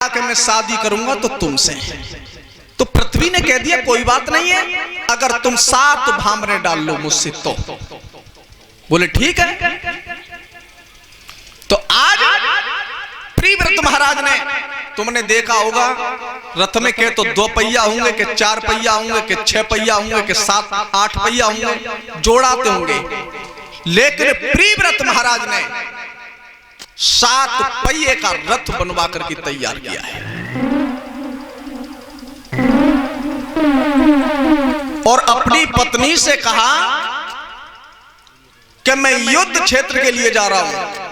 कि मैं शादी करूंगा तो तुमसे। तो पृथ्वी ने कह दिया कोई बात नहीं है, अगर तुम 7 भामरे डाल लो मुझसे तो। बोले ठीक है। तो आज प्रियव्रत महाराज ने, तुमने देखा होगा रथ में के तो 2 पहिया होंगे, के 4 पहिया होंगे, के 6 पहिया होंगे, के 7-8 पहिया होंगे, जोड़ाते होंगे। लेकिन प्रियव्रत महाराज ने 7 पहिए का रथ बनवा करके तैयार किया है। और अपनी पत्नी से कहा कि मैं युद्ध क्षेत्र के लिए जा रहा हूं।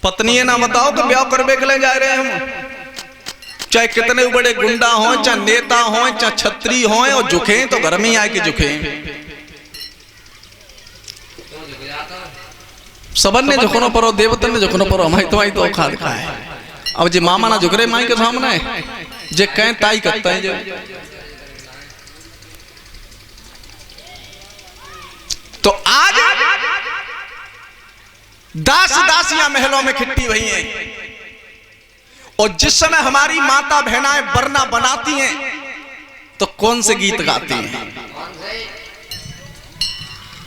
पत्नी ये ना बताओ कि ब्याह करने के लिए जा रहे हैं हम, चाहे कितने बड़े गुंडा हो, चाहे नेता हो, चाहे छत्री हो, और झुके तो घर में ही आए के झुके। सबन ने झुकनो परो, देवतन ने झुकनो परो, हमारी तो औखा दिखा है। अब जी मामा ना झुक रहे माई के सामने, जे कहें ताई करता है। जो तो आज दास दासियां महलों में खिट्टी हुई हैं, और जिस समय हमारी माता बहनाएं बरना बनाती हैं तो कौन से गीत गाती हैं।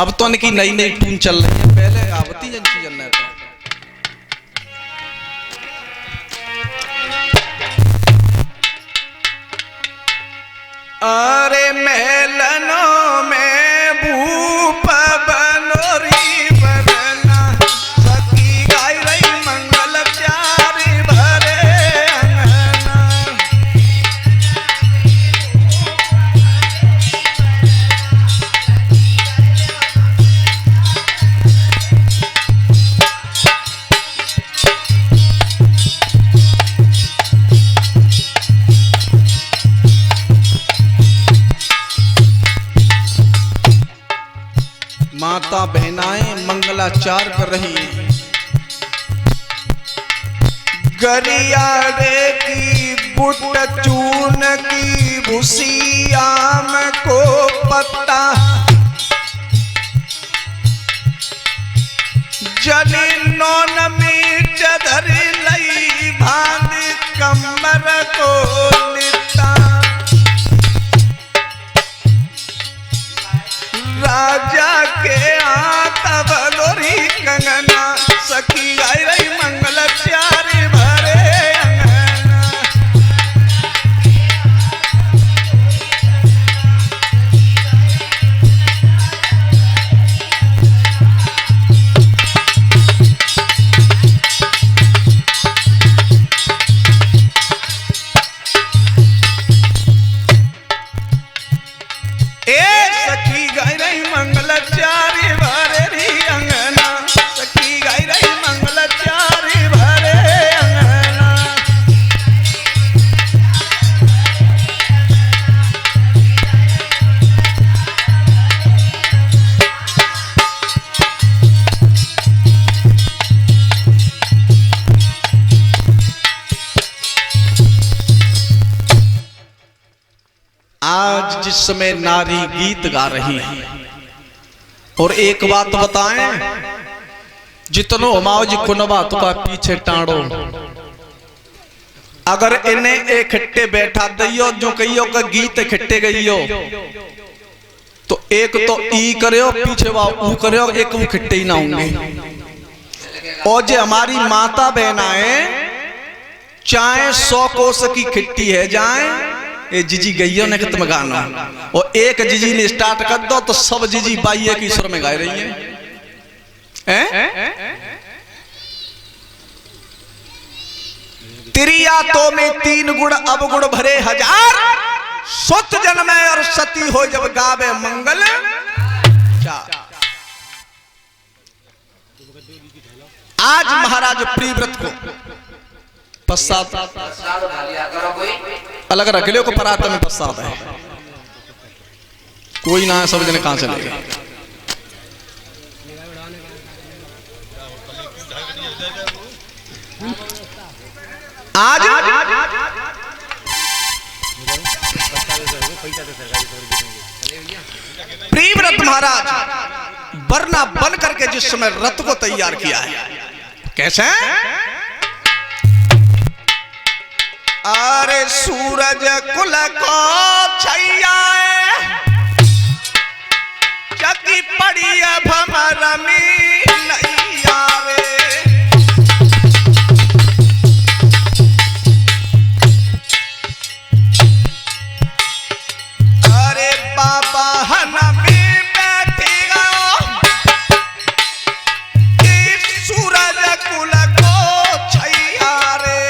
अब तो इनकी नई नई टून चल रही है, पहले आवती जंची चल रहा था। अरे महलनों में भूप बनोरी बरना, सखी गाय रही मंगल प्यारी भरे अंगना। माता बहनाएं मंगलाचार कर रही हैं। गरियारे की बुट चून की भूसी आम को पत्ता, जनी नौन मीट धरी लई भांग कमर को निता। राजा के आता बलोरी कंगना, सखी आई रही मंगल प्यारी भरे अंगना। सखी गाय रही मंगल चारी भरे री अंगना, सखी गाय रही मंगल चारी भरे अंगना। आज जिस समय नारी गीत गा रही है, और एक बात बताएं, जितनो हमाओ जी कुनबा तुका पीछे टाड़ो, अगर इन्हें एक खट्टे बैठा दियो जो कहियो का गीत खट्टे गईयो, तो एक तो ई करो पीछे ऊ करो, एक वो खट्टे ही ना होंगे। और जो हमारी माता बहनाएं चाहे 100 कोस की खिट्टी है जाए, ये जीजी गईयों ने खत्म गाना, और एक जीजी ने स्टार्ट कर दो तो सब जीजी बाइये की स्वर में गा रही है। तिरिया तो में 3 गुण अवगुण भरे 1000, सुत जन्म और सती हो जब गावे मंगल चार। आज महाराज प्रियव्रत को पश्चात अलग रख लियो को परात में पश्चात है, कोई ना सब जने कहां चले गए। आज प्रियव्रत महाराज वरना बन करके जिस समय रथ को तैयार किया है, कैसे सूरज कुल को छैया चकी पड़ी भमर में नैया रे। अरे बाबा हन में बैठी गयो सूरज कुल को छैया रे।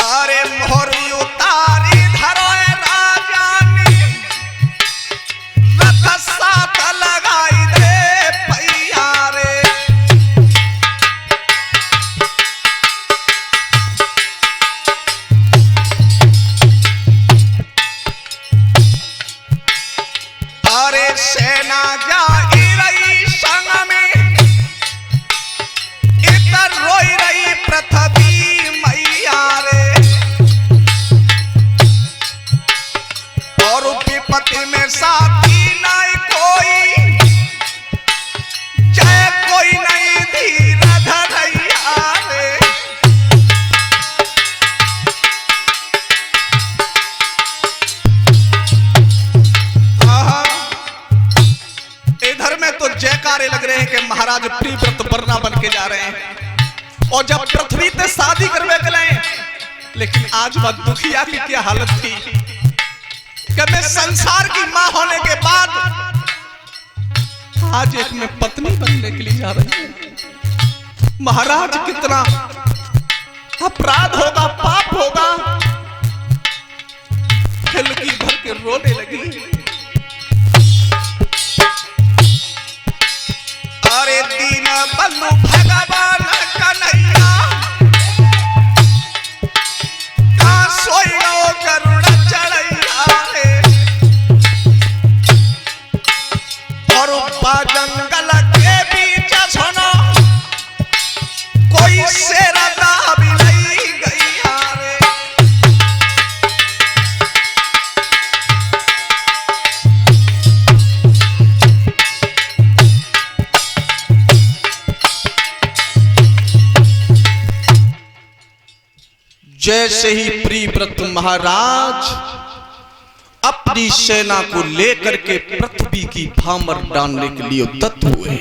अरे मोहरी उतारी धरोए राजा ने रथ साथ लगाई दे पैया रे। अरे सेना जाई रही संग में इधर रोई रही पृथ्वी मैया रे। और विपत्ति में साथी नहीं कोई जय कोई नहीं धीरज धरैया रे। इधर में तो जयकारे लग रहे हैं कि महाराज प्रियव्रत वरना बन के जा रहे हैं। और जब पृथ्वी से शादी करवे गए, लेकिन आज वह दुखिया की क्या हालत थी कि मैं संसार की मां होने के बाद आज एक में पत्नी बनने के लिए जा रही हूं। महाराज कितना अपराध होगा, पाप होगा। खिलकी भर के रोने लगी। अरे दीन बंधु भगवान कन्हैया का सोई करुण चढ़ैया रे। और जंगल के बीच सुनो कोई शेरा भी नहीं गैया रे। जैसे ही प्रियव्रत महाराज अपनी सेना को लेकर के पृथ्वी की भामर डालने के लिए उद्यत हुए,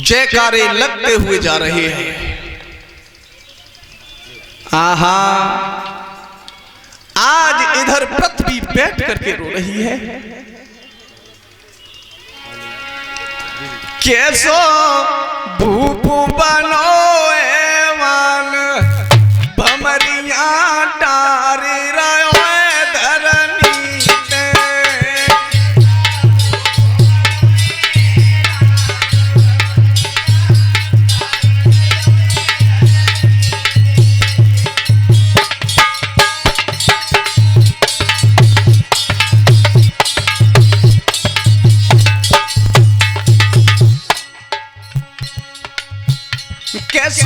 जयकारे लगते हुए जा रहे हैं। आहा, आज इधर पृथ्वी बैठ करके रो रही है। कैसो भूपू बनो मान भमरिया डारी रहो धरनी ते। कैसो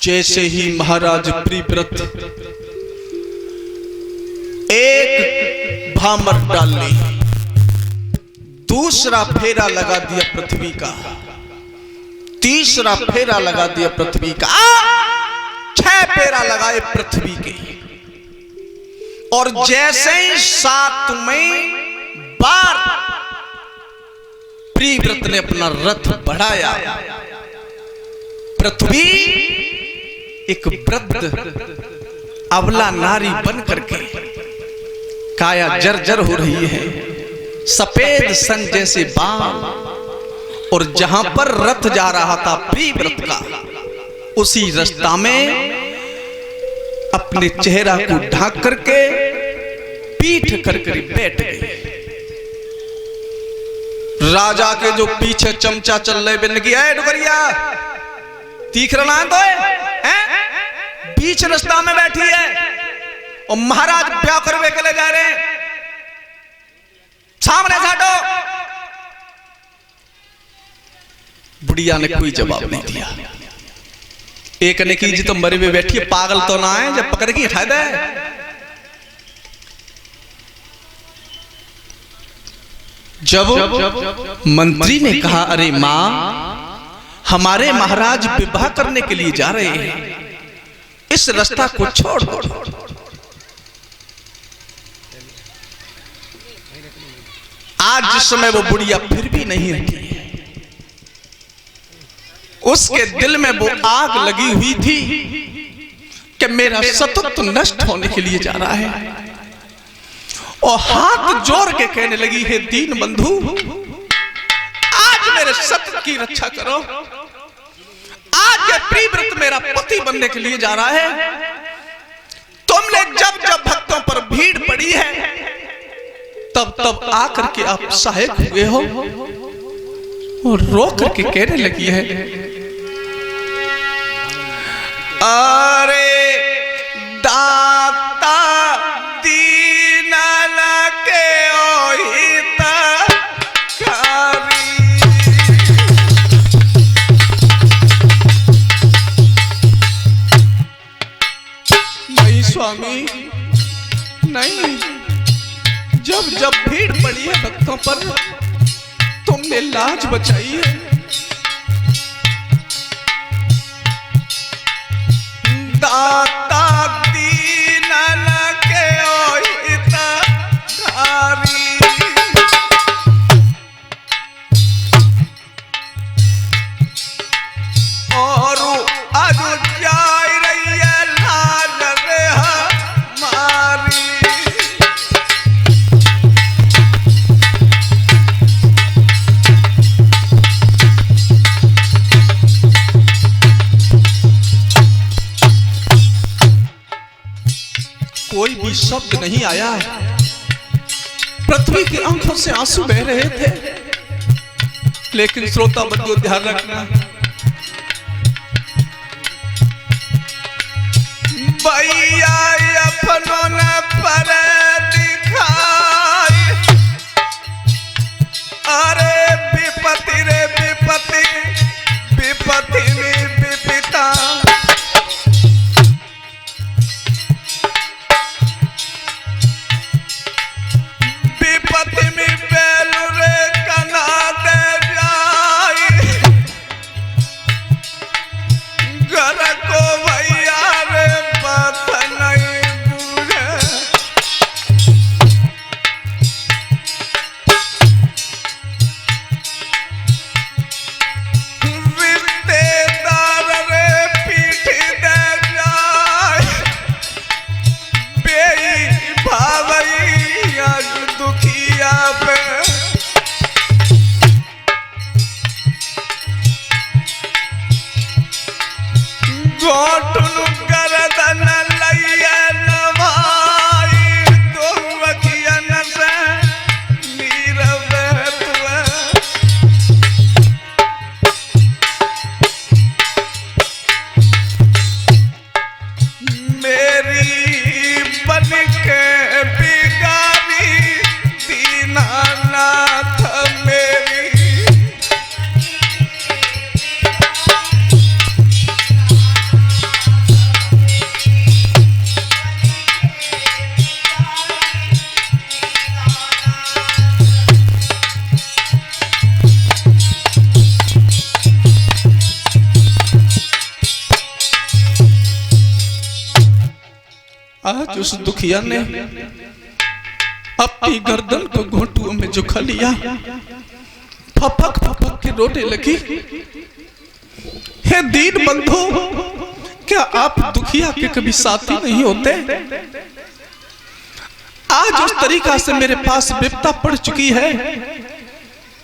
जैसे ही महाराज प्रिव्रत एक भामर डाल ली, दूसरा फेरा लगा दिया पृथ्वी का, तीसरा फेरा लगा दिया पृथ्वी का, 6 फेरा लगाए पृथ्वी के। और जैसे ही 7वें बार प्रिव्रत ने अपना रथ बढ़ाया, पृथ्वी एक वृद्ध अबला नारी बन करके काया जर्जर हो रही है, सफेद सन जैसे बाल, और जहां पर रथ जा रहा था प्रिव्रत का, उसी रास्ता में अपने चेहरा को ढांक करके पीठ करके बैठ गए। राजा के जो पीछे चमचा चल रहे बिन की, डुगरिया तीख रहा है तो बीच रास्ता में बैठी है और महाराज ब्याह करवे के ले जा रहे हैं, सामने से हटो। बुढ़िया ने कोई जवाब नहीं दिया। एक ने की जी तो मरे में बैठी है, पागल तो ना है जब पकड़ के उठा दे। जब मंत्री ने कहा, अरे मां, हमारे महाराज विवाह करने के लिए जा रहे हैं, इस रास्ता को छोड़ दो। आज जिस समय वो बुढ़िया फिर भी नहीं हटी है, उसके दिल में वो आग लगी हुई थी कि मेरा सतत्व नष्ट होने के लिए जा रहा है, और हाथ जोड़ के कहने लगी है, दीन बंधु, आज मेरे सत्य की रक्षा करो। आज ये प्रिव्रत मेरा पति बनने के लिए जा रहा है, तुमने जब जब भक्तों पर भीड़ पड़ी है तब तब आकर के आप सहायक हुए हो, और रो करके कहने लगी है, अरे दाता दीनन के ओहिता कारी। नहीं स्वामी, नहीं, जब जब भीड़ पड़ी है भक्तों पर, तुमने लाज बचाई है। दाता दीनन के ओहिता कारी। और आज जा रही है लाज रे हमारी। कोई भी शब्द नहीं आया, पृथ्वी की आंखों से आंसू बह रहे थे। लेकिन श्रोता बंधुओं ध्यान रखना, भैया अपनों ने पर दिखाई, अरे विपत्ति रे विपत्ति, विपत्ति में विपिता। विपत्ति में बेलू रे कना दे जाई, आज उस दुखिया ने अपनी गर्दन को घोंटुओं में झुका लिया, फपक फपक के रोने लगी। हे दीन बंधु, क्या आप दुखिया के कभी साथी नहीं होते? आज उस तरीका से मेरे पास विपदा पड़ चुकी है,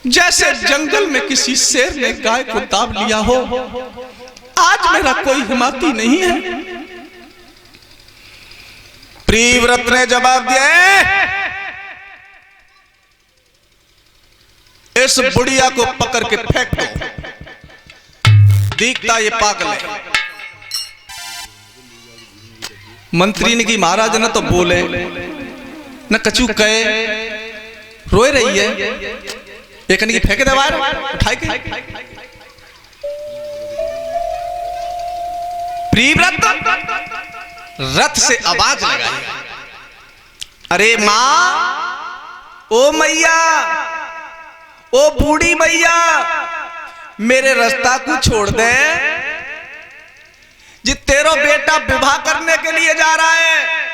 जैसे जंगल में किसी शेर ने गाय को दाब लिया हो। आज मेरा कोई हिमाती नहीं है। प्रियव्रत ने जवाब दिया, इस बुढ़िया को पकड़ के फेंक दो, दिखता ये पागल है। मंत्री ने की महाराज न तो बोले न कछु कहे, रोए रही है। एक ने की फेंके दे बाहर, उठाई के। प्रियव्रत रथ से आवाज लगाई, अरे मां, ओ मैया, ओ बूढ़ी मैया, मेरे रास्ता को छोड़ दे। जी तेरो बेटा विवाह करने के लिए जा रहा है,